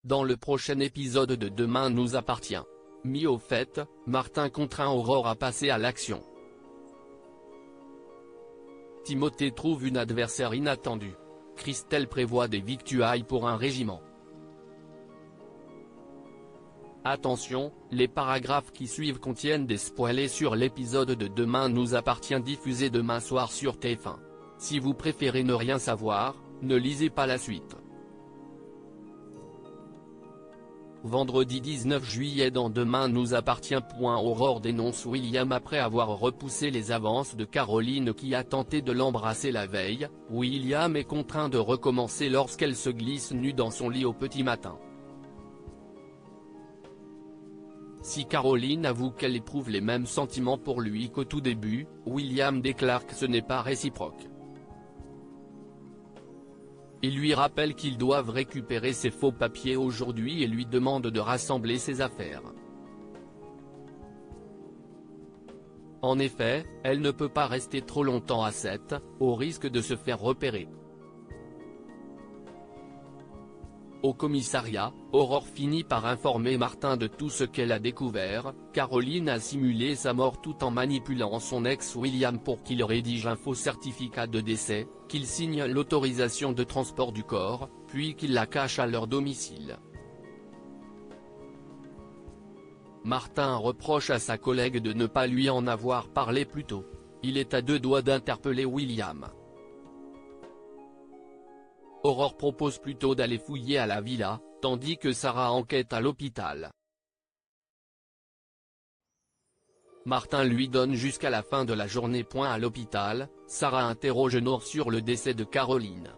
dans le prochain épisode de Demain nous appartient. Mis au fait, Martin contraint Aurore à passer à l'action. Timothée trouve une adversaire inattendue. Christelle prévoit des victuailles pour un régiment. Attention, les paragraphes qui suivent contiennent des spoilers sur l'épisode de Demain nous appartient diffusé demain soir sur TF1. Si vous préférez ne rien savoir, ne lisez pas la suite. Vendredi 19 juillet dans Demain nous appartient. Aurore dénonce William après avoir repoussé les avances de Caroline qui a tenté de l'embrasser la veille. William est contraint de recommencer lorsqu'elle se glisse nue dans son lit au petit matin. Si Caroline avoue qu'elle éprouve les mêmes sentiments pour lui qu'au tout début, William déclare que ce n'est pas réciproque. Il lui rappelle qu'ils doivent récupérer ses faux papiers aujourd'hui et lui demande de rassembler ses affaires. En effet, elle ne peut pas rester trop longtemps à Sète, au risque de se faire repérer. Au commissariat, Aurore finit par informer Martin de tout ce qu'elle a découvert. Caroline a simulé sa mort tout en manipulant son ex William pour qu'il rédige un faux certificat de décès, qu'il signe l'autorisation de transport du corps, puis qu'il la cache à leur domicile. Martin reproche à sa collègue de ne pas lui en avoir parlé plus tôt. Il est à deux doigts d'interpeller William. Aurore propose plutôt d'aller fouiller à la villa, tandis que Sarah enquête à l'hôpital. Martin lui donne jusqu'à la fin de la journée. À l'hôpital, Sarah interroge Nord sur le décès de Caroline.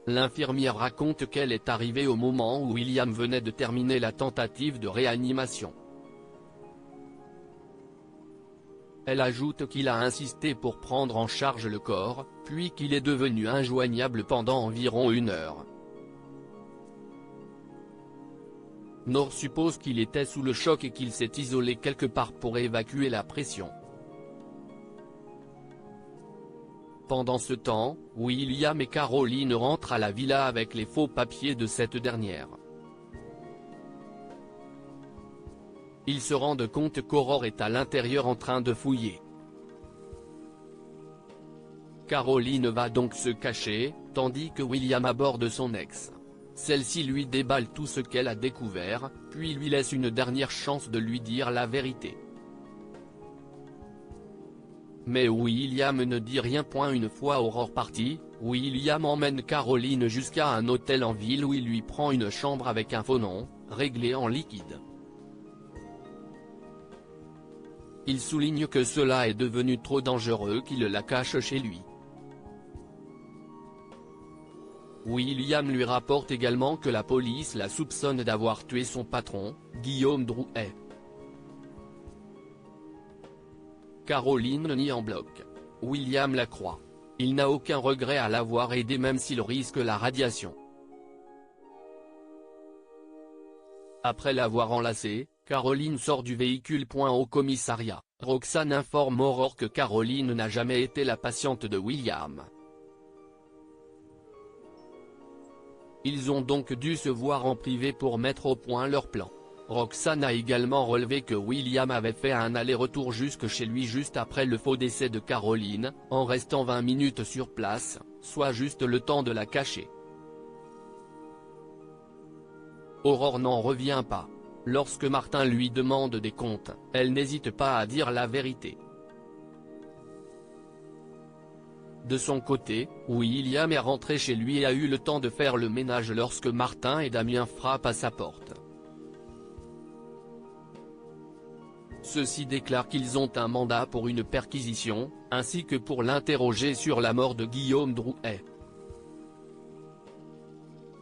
L'infirmière raconte qu'elle est arrivée au moment où William venait de terminer la tentative de réanimation. Elle ajoute qu'il a insisté pour prendre en charge le corps, puis qu'il est devenu injoignable pendant environ 1 heure. Nord suppose qu'il était sous le choc et qu'il s'est isolé quelque part pour évacuer la pression. Pendant ce temps, William et Caroline rentrent à la villa avec les faux papiers de cette dernière. Ils se rendent compte qu'Aurore est à l'intérieur en train de fouiller. Caroline va donc se cacher, tandis que William aborde son ex. Celle-ci lui déballe tout ce qu'elle a découvert, puis lui laisse une dernière chance de lui dire la vérité. Mais William ne dit rien. Une fois Aurore partie, William emmène Caroline jusqu'à un hôtel en ville où il lui prend une chambre avec un faux nom, réglé en liquide. Il souligne que cela est devenu trop dangereux qu'il la cache chez lui. William lui rapporte également que la police la soupçonne d'avoir tué son patron, Guillaume Drouet. Caroline nie en bloc. William la croit. Il n'a aucun regret à l'avoir aidé même s'il risque la radiation. Après l'avoir enlacée, Caroline sort du véhicule. Au commissariat, Roxane informe Aurore que Caroline n'a jamais été la patiente de William. Ils ont donc dû se voir en privé pour mettre au point leur plan. Roxane a également relevé que William avait fait un aller-retour jusque chez lui juste après le faux décès de Caroline, en restant 20 minutes sur place, soit juste le temps de la cacher. Aurore n'en revient pas. Lorsque Martin lui demande des comptes, elle n'hésite pas à dire la vérité. De son côté, William est rentré chez lui et a eu le temps de faire le ménage lorsque Martin et Damien frappent à sa porte. Ceux-ci déclarent qu'ils ont un mandat pour une perquisition, ainsi que pour l'interroger sur la mort de Guillaume Drouet.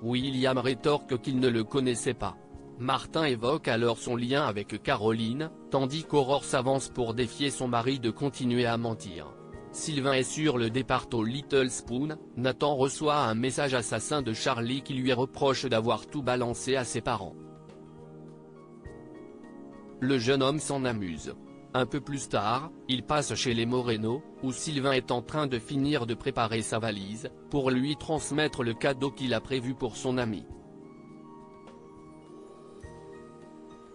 William rétorque qu'il ne le connaissait pas. Martin évoque alors son lien avec Caroline, tandis qu'Aurore s'avance pour défier son mari de continuer à mentir. Sylvain est sur le départ au Little Spoon. Nathan reçoit un message assassin de Charlie qui lui reproche d'avoir tout balancé à ses parents. Le jeune homme s'en amuse. Un peu plus tard, il passe chez les Moreno, où Sylvain est en train de finir de préparer sa valise, pour lui transmettre le cadeau qu'il a prévu pour son ami.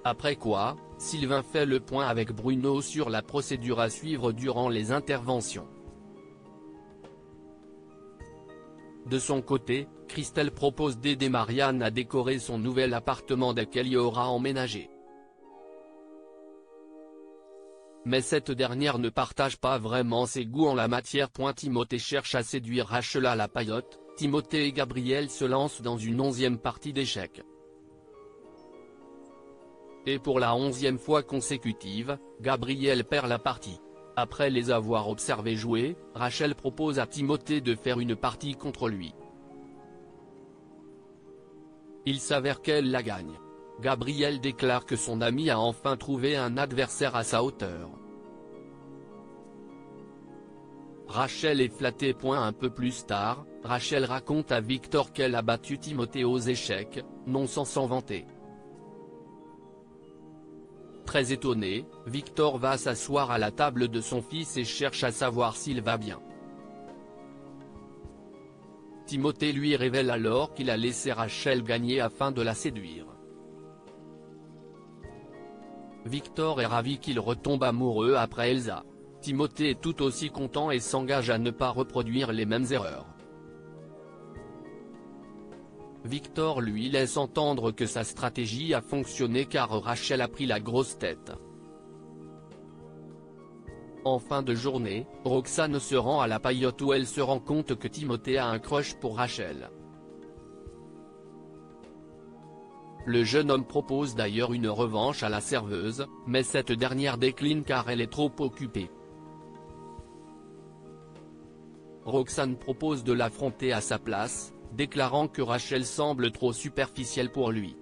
Après quoi, Sylvain fait le point avec Bruno sur la procédure à suivre durant les interventions. De son côté, Christelle propose d'aider Marianne à décorer son nouvel appartement dès qu'elle y aura emménagé. Mais cette dernière ne partage pas vraiment ses goûts en la matière. Timothée cherche à séduire Rachel à la paillote. Timothée et Gabriel se lancent dans une 11e partie d'échecs. Et pour la 11e fois consécutive, Gabriel perd la partie. Après les avoir observés jouer, Rachel propose à Timothée de faire une partie contre lui. Il s'avère qu'elle la gagne. Gabriel déclare que son ami a enfin trouvé un adversaire à sa hauteur. Rachel est flattée. Un peu plus tard, Rachel raconte à Victor qu'elle a battu Timothée aux échecs, non sans s'en vanter. Très étonné, Victor va s'asseoir à la table de son fils et cherche à savoir s'il va bien. Timothée lui révèle alors qu'il a laissé Rachel gagner afin de la séduire. Victor est ravi qu'il retombe amoureux après Elsa. Timothée est tout aussi content et s'engage à ne pas reproduire les mêmes erreurs. Victor lui laisse entendre que sa stratégie a fonctionné car Rachel a pris la grosse tête. En fin de journée, Roxane se rend à la paillote où elle se rend compte que Timothée a un crush pour Rachel. Le jeune homme propose d'ailleurs une revanche à la serveuse, mais cette dernière décline car elle est trop occupée. Roxane propose de l'affronter à sa place, déclarant que Rachel semble trop superficielle pour lui.